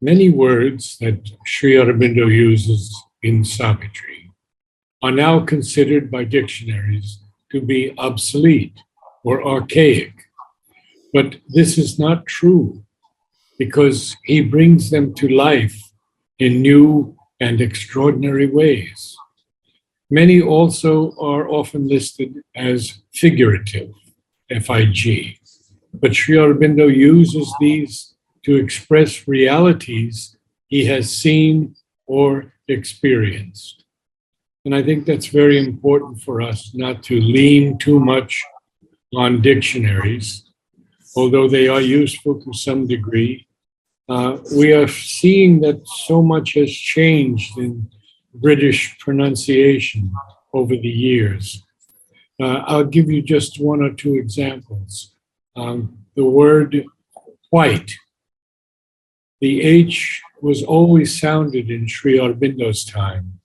Many words that Sri Aurobindo uses in Savitri are now considered by dictionaries to be obsolete or archaic. But this is not true because he brings them to life in new and extraordinary ways. Many also are often listed as figurative, FIG, but Sri Aurobindo uses these to express realities he has seen or experienced. And I think that's very important for us not to lean too much on dictionaries, although they are useful to some degree. We are seeing that so much has changed in British pronunciation over the years. I'll give you just one or two examples. The word white, the H was always sounded in Sri Aurobindo's time.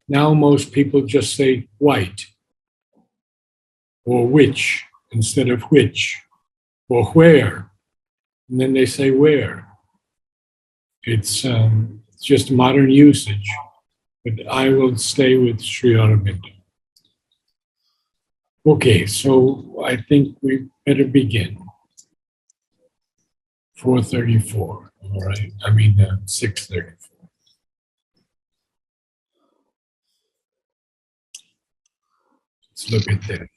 Now most people just say white, or which instead of which, or where, and then they say where. It's just modern usage, but I will stay with Sri Aurobindo. Okay, so I think we better begin. 4:34, all right? 6:34. Let's look at that.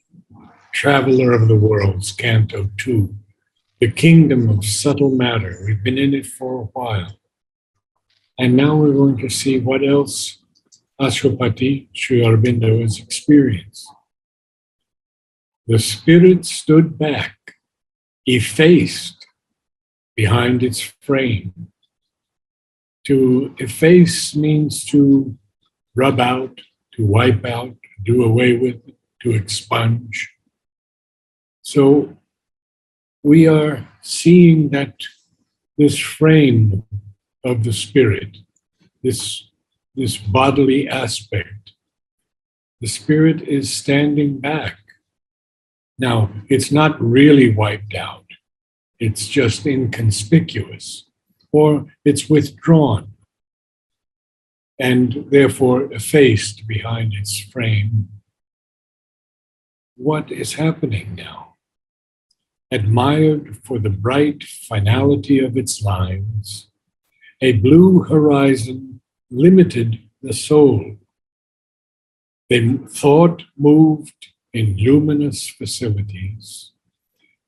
Traveler of the Worlds, Canto 2. The kingdom of subtle matter. We've been in it for a while. And now we're going to see what else Ashwapati Sri Aurobindo has experienced. The spirit stood back, effaced behind its frame. To efface means to rub out, to wipe out, to do away with, to expunge. So we are seeing that this frame of the spirit, this bodily aspect, the spirit is standing back. Now, it's not really wiped out. It's just inconspicuous, or it's withdrawn and therefore effaced behind its frame. What is happening now? Admired for the bright finality of its lines, a blue horizon limited the soul. Then thought moved in luminous facilities.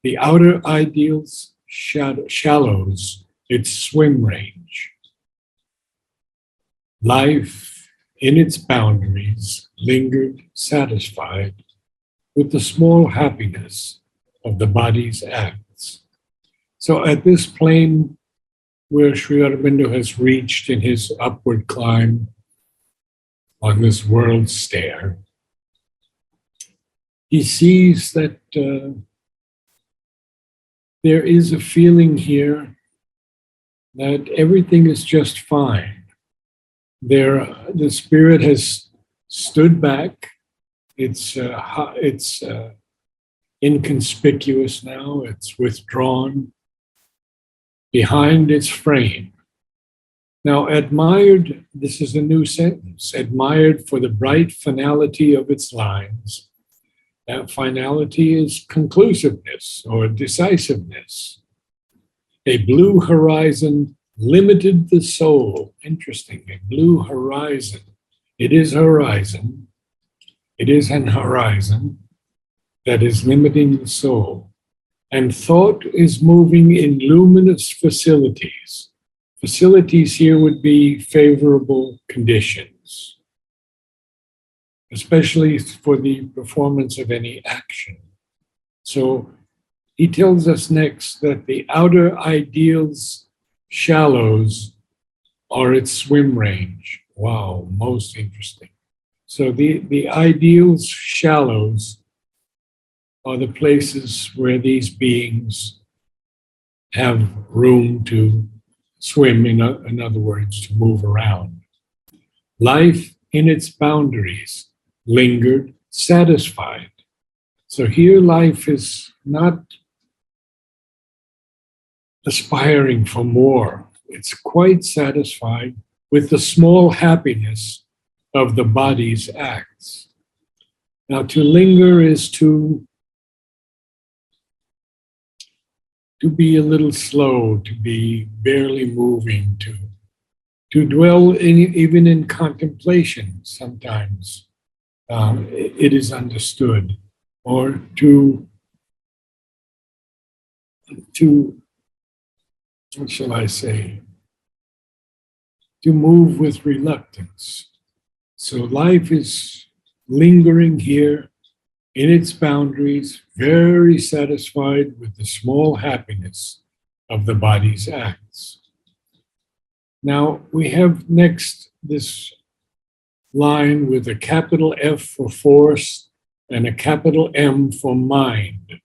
The outer ideals shallows its swim range. Life in its boundaries lingered satisfied with the small happiness of the body's acts. So at this plane where Sri Aurobindo has reached in his upward climb on this world stair, he sees that there is a feeling here that everything is just fine. The spirit has stood back. It's inconspicuous now. It's withdrawn behind its frame. Now, admired, this is a new sentence, admired for the bright finality of its lines. That finality is conclusiveness or decisiveness. A blue horizon limited the soul. Interesting, a blue horizon. It is horizon. It is an horizon that is limiting the soul. And thought is moving in luminous facilities. Facilities here would be favorable conditions, especially for the performance of any action. So he tells us next that the outer ideals shallows are its swim range. Wow, most interesting. So the ideals shallows are the places where these beings have room to swim, in other words, to move around. Life in its boundaries lingered satisfied. So here life is not aspiring for more. it's quite satisfied with the small happiness of the body's acts. Now, to linger is to be a little slow, to be barely moving, to dwell even in contemplation sometimes. It is understood, or to what shall I say, to move with reluctance. So life is lingering here in its boundaries, very satisfied with the small happiness of the body's acts. Now we have next this line with a capital F for force and a capital M for mind.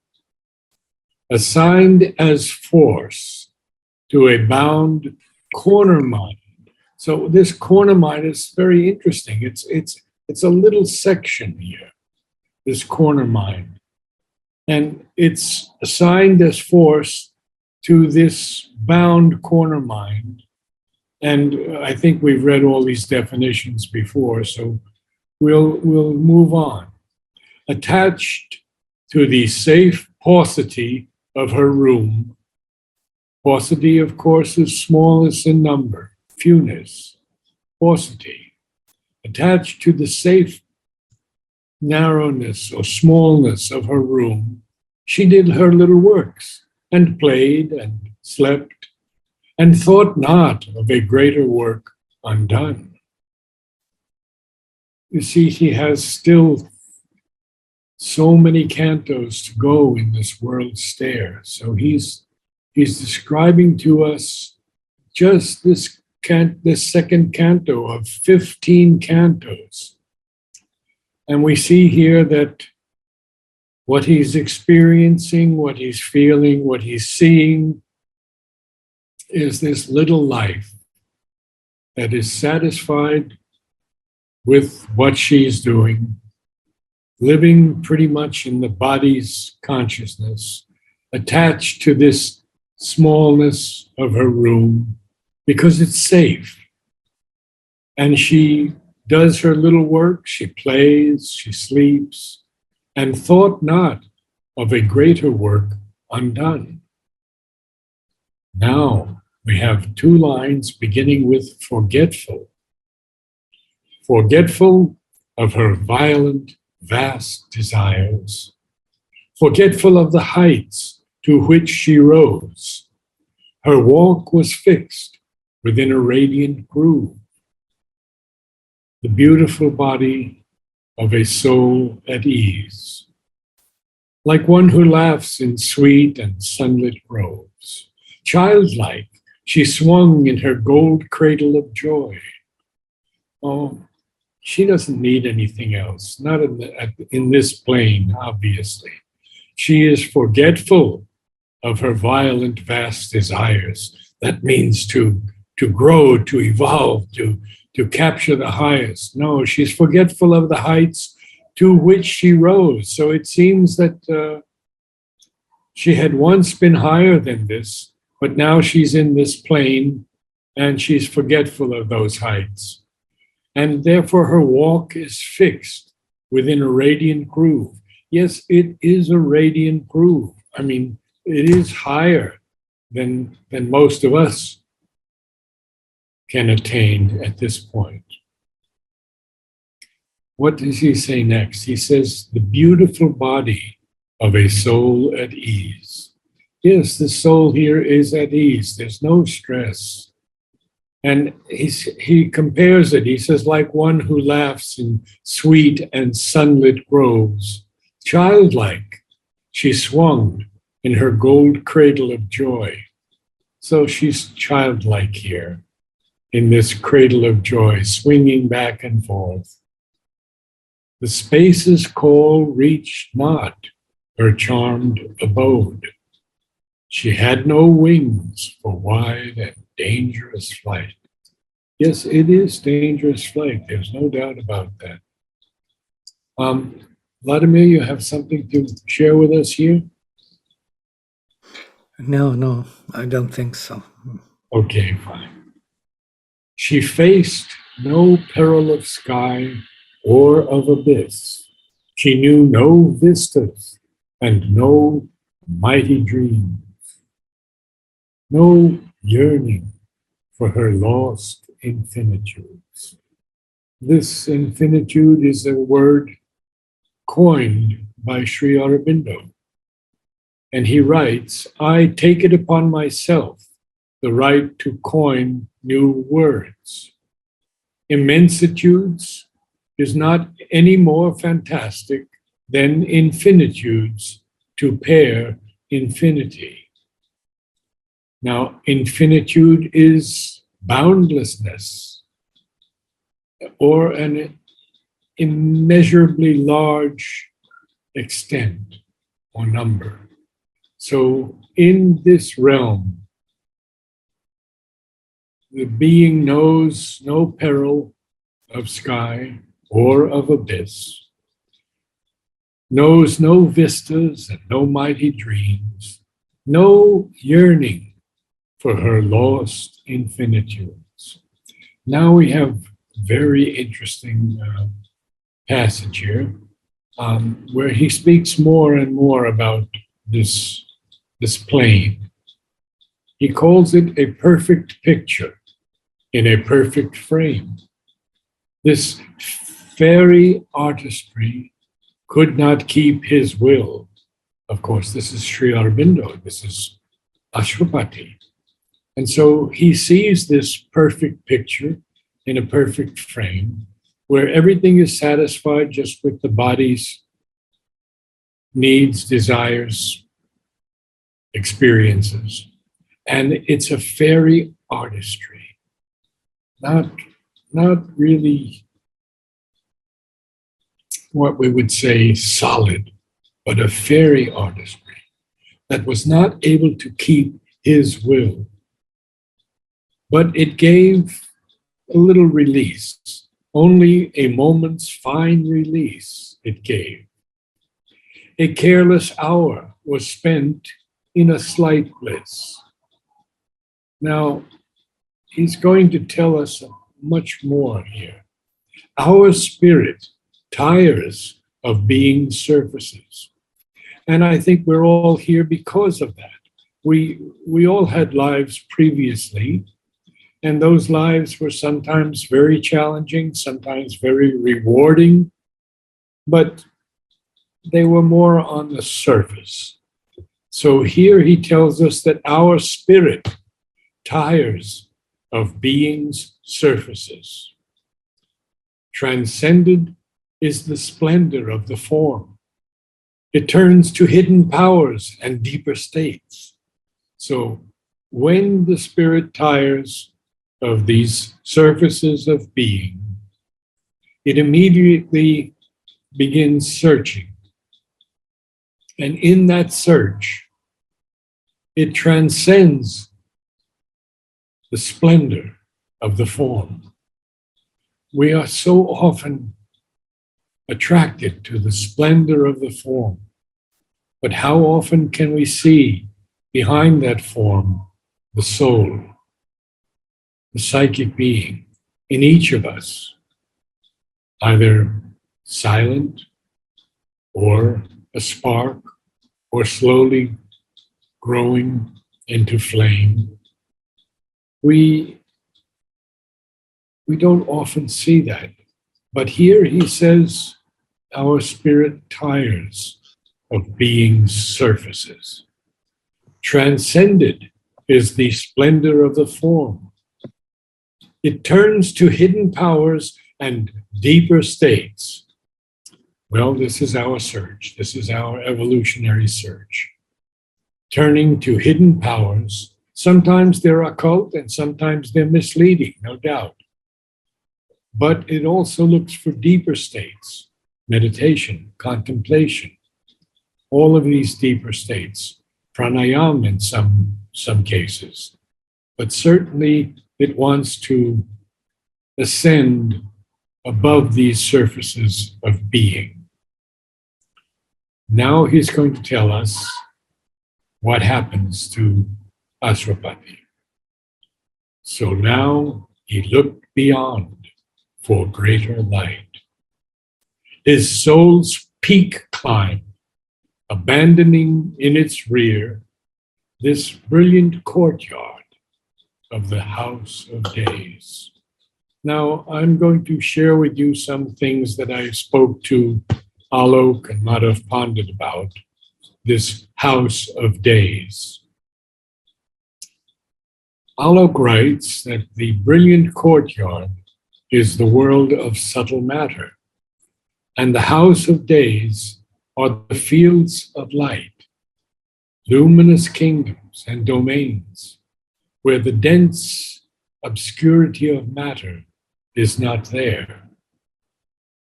Assigned as force to a bound corner mind. So this corner mind is very interesting. It's a little section here, this corner mind. And it's assigned as force to this bound corner mind. And I think we've read all these definitions before, so we'll move on. Attached to the safe paucity of her room. Paucity, of course, is smallness in number, fewness, paucity. Attached to the safe narrowness or smallness of her room, she did her little works and played and slept and thought not of a greater work undone. You see, he has still so many cantos to go in this world stair. So he's describing to us just this second canto of 15 cantos. And we see here that what he's experiencing, what he's feeling, what he's seeing is this little life that is satisfied with what she's doing, living pretty much in the body's consciousness, attached to this smallness of her room because it's safe. And she does her little work, she plays, she sleeps, and thought not of a greater work undone. Now we have two lines beginning with forgetful. Forgetful of her violent, vast desires, forgetful of the heights to which she rose. Her walk was fixed within a radiant groove. The beautiful body of a soul at ease, like one who laughs in sweet and sunlit groves. Childlike, she swung in her gold cradle of joy. Oh, she doesn't need anything else, not in this plane, obviously. She is forgetful of her violent, vast desires. That means to grow, to evolve, to capture the highest. No, she's forgetful of the heights to which she rose. So it seems that she had once been higher than this, but now she's in this plane and she's forgetful of those heights. And therefore her walk is fixed within a radiant groove. Yes, it is a radiant groove. I mean, it is higher than most of us can attain at this point. What does he say next? He says, the beautiful body of a soul at ease. Yes, the soul here is at ease. There's no stress. And he compares it. He says, like one who laughs in sweet and sunlit groves. Childlike, she swung in her gold cradle of joy. So she's childlike here in this cradle of joy, swinging back and forth. The space's call reached not her charmed abode. She had no wings for wide and dangerous flight. Yes, it is dangerous flight. There's no doubt about that. Vladimir, you have something to share with us here? No, I don't think so. Okay, fine. She faced no peril of sky or of abyss. She knew no vistas and no mighty dream, no yearning for her lost infinitudes. This infinitude is a word coined by Sri Aurobindo. And he writes, I take it upon myself the right to coin new words. Immensitudes is not any more fantastic than infinitudes to pair infinity. Now, infinitude is boundlessness or an immeasurably large extent or number. So in this realm, the being knows no peril of sky or of abyss, knows no vistas and no mighty dreams, no yearning for her lost infinitudes. Now we have very interesting passage here where he speaks more and more about this plane. He calls it a perfect picture in a perfect frame. This fairy artistry could not keep his will. Of course, this is Sri Aurobindo, this is Ashwapati. And so he sees this perfect picture in a perfect frame where everything is satisfied just with the body's needs, desires, experiences. And it's a fairy artistry, not really what we would say solid, but a fairy artistry that was not able to keep his will. But it gave a little release, only a moment's fine release it gave. A careless hour was spent in a slight bliss. Now, he's going to tell us much more here. Our spirit tires of being surfaces. And I think we're all here because of that. We all had lives previously, and those lives were sometimes very challenging, sometimes very rewarding, but they were more on the surface. So here he tells us that our spirit tires of being's surfaces. Transcended is the splendor of the form. It turns to hidden powers and deeper states. So when the spirit tires of these surfaces of being, it immediately begins searching. And in that search, it transcends the splendor of the form. We are so often attracted to the splendor of the form, but how often can we see behind that form the soul, the psychic being in each of us, either silent or a spark or slowly growing into flame? We don't often see that. But here he says our spirit tires of being surfaces. Transcended is the splendor of the form. It turns to hidden powers and deeper states. Well, this is our search. This is our evolutionary search. Turning to hidden powers. Sometimes they're occult and sometimes they're misleading, no doubt. But it also looks for deeper states, meditation, contemplation, all of these deeper states, pranayama in some cases. But certainly it wants to ascend above these surfaces of being. Now he's going to tell us what happens to Ashwapati. So now he looked beyond for greater light. His soul's peak climbed, abandoning in its rear this brilliant courtyard of the House of Days. Now, I'm going to share with you some things that I spoke to Alok and Madhav Pandit about this House of Days. Alok writes that the brilliant courtyard is the world of subtle matter, and the House of Days are the fields of light, luminous kingdoms and domains, where the dense obscurity of matter is not there.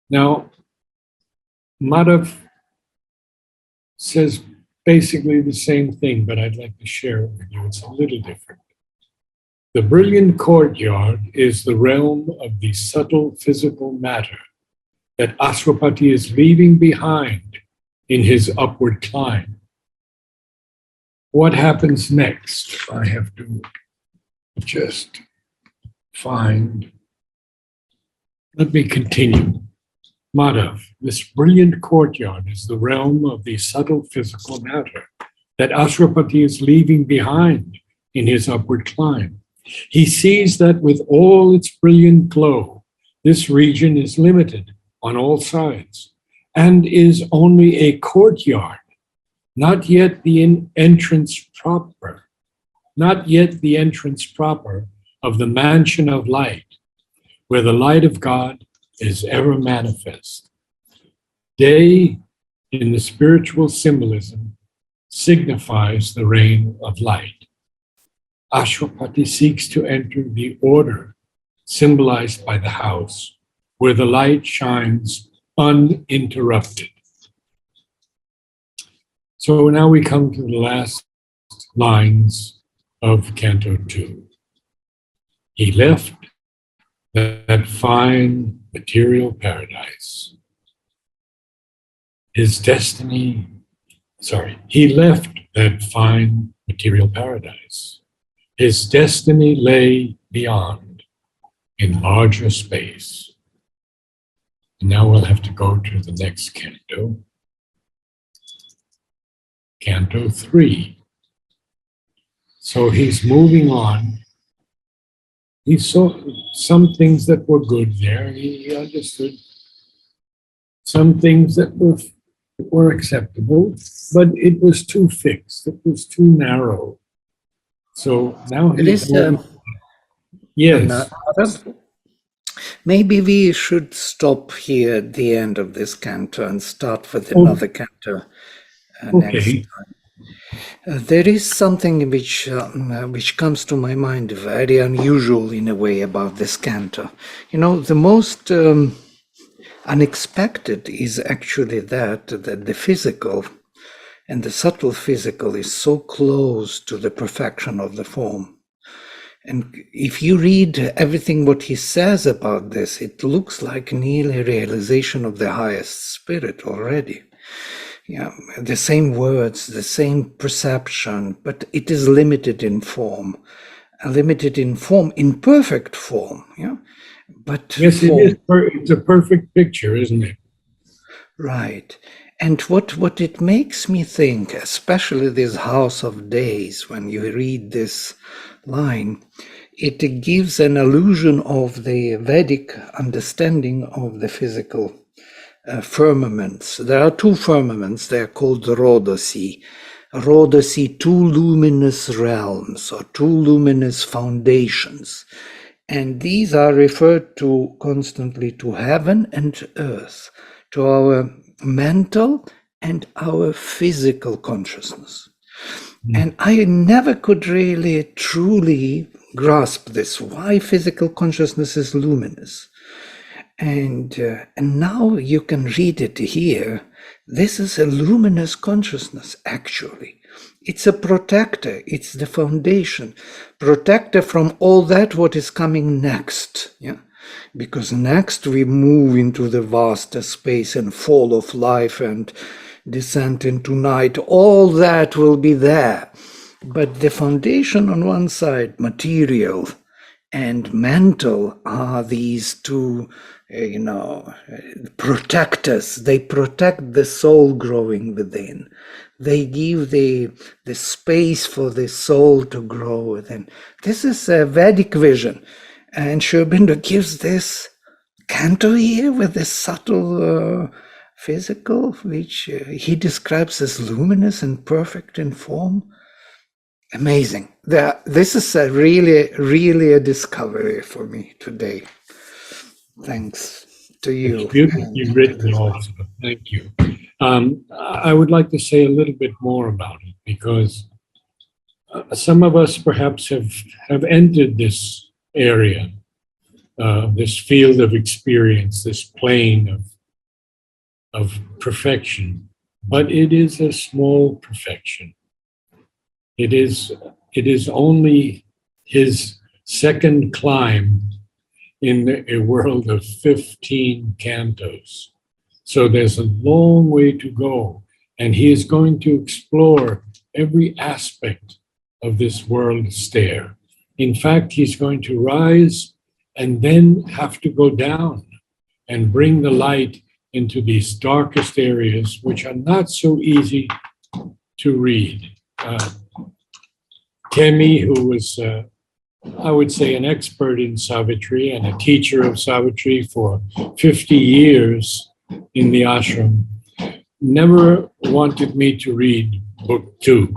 Now, Madhav says basically the same thing, but I'd like to share it with you. It's a little different. The brilliant courtyard is the realm of the subtle physical matter that Ashwapati is leaving behind in his upward climb. What happens next? I have to just find. Let me continue. Madhav, this brilliant courtyard is the realm of the subtle physical matter that Ashwapati is leaving behind in his upward climb. He sees that with all its brilliant glow, this region is limited on all sides and is only a courtyard, not yet the entrance proper, not yet the entrance proper of the mansion of light, where the light of God is ever manifest. Day, in the spiritual symbolism, signifies the reign of light. Ashwapati seeks to enter the order symbolized by the house, where the light shines uninterrupted. So now we come to the last lines of Canto 2. He left that fine material paradise. He left that fine material paradise. His destiny lay beyond, in larger space. And now we'll have to go to the next canto, Canto 3. So he's moving on. He saw some things that were good there. He understood some things that were acceptable, but it was too fixed. It was too narrow. So now he's yes. Maybe we should stop here at the end of this canto and start with another canto next time. There is something which comes to my mind very unusual in a way about this canto. You know, the most unexpected is actually that the physical and the subtle physical is so close to the perfection of the form. And if you read everything what he says about this, it looks like nearly realization of the highest spirit already. Yeah, the same words, the same perception, but it is limited in form, in perfect form. Yeah, but yes, it is. It's a perfect picture, isn't it? Right. And what it makes me think, especially this House of Days, when you read this line, it gives an illusion of the Vedic understanding of the physical firmaments. There are two firmaments, they are called Rodosi. Rodosi, two luminous realms or two luminous foundations. And these are referred to constantly to heaven and earth, to our mental and our physical consciousness. And I never could really truly grasp this, why physical consciousness is luminous. And now you can read it here. This is a luminous consciousness, actually. It's a protector. It's the foundation. Protector from all that what is coming next. Yeah, because next we move into the vaster space and fall of life and descent into night. All that will be there. But the foundation on one side, material, and mantle are these two, protectors. They protect the soul growing within. They give the space for the soul to grow within. This is a Vedic vision. And Sri Aurobindo gives this canto here with this subtle physical, which he describes as luminous and perfect in form. Amazing. This is a really a discovery for me today. Thanks to you. It's beautifully written also. Thank you. I would like to say a little bit more about it, because some of us perhaps have entered this area, this field of experience, this plane of perfection, but it is a small perfection. It is only his second climb in a world of 15 cantos. So there's a long way to go, and he is going to explore every aspect of this world stair. In fact, he's going to rise and then have to go down and bring the light into these darkest areas, which are not so easy to read. Kemi, who was, I would say, an expert in Savitri and a teacher of Savitri for 50 years in the ashram, never wanted me to read book 2,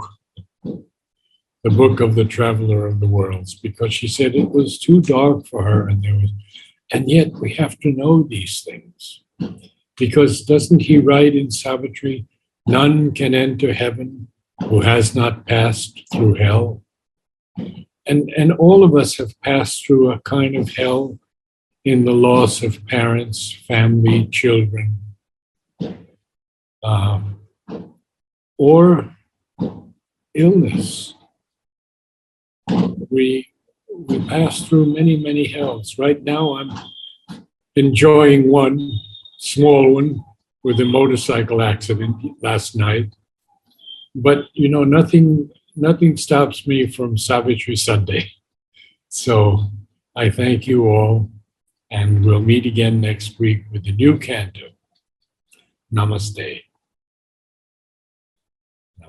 the book of the Traveler of the Worlds, because she said it was too dark for her, and yet we have to know these things. Because doesn't he write in Savitri, none can enter heaven who has not passed through hell? And all of us have passed through a kind of hell in the loss of parents, family, children, or illness. We pass through many, many hells. Right now, I'm enjoying one small one with a motorcycle accident last night. But, nothing stops me from Savitri Sunday. So I thank you all, and we'll meet again next week with a new canto. Namaste.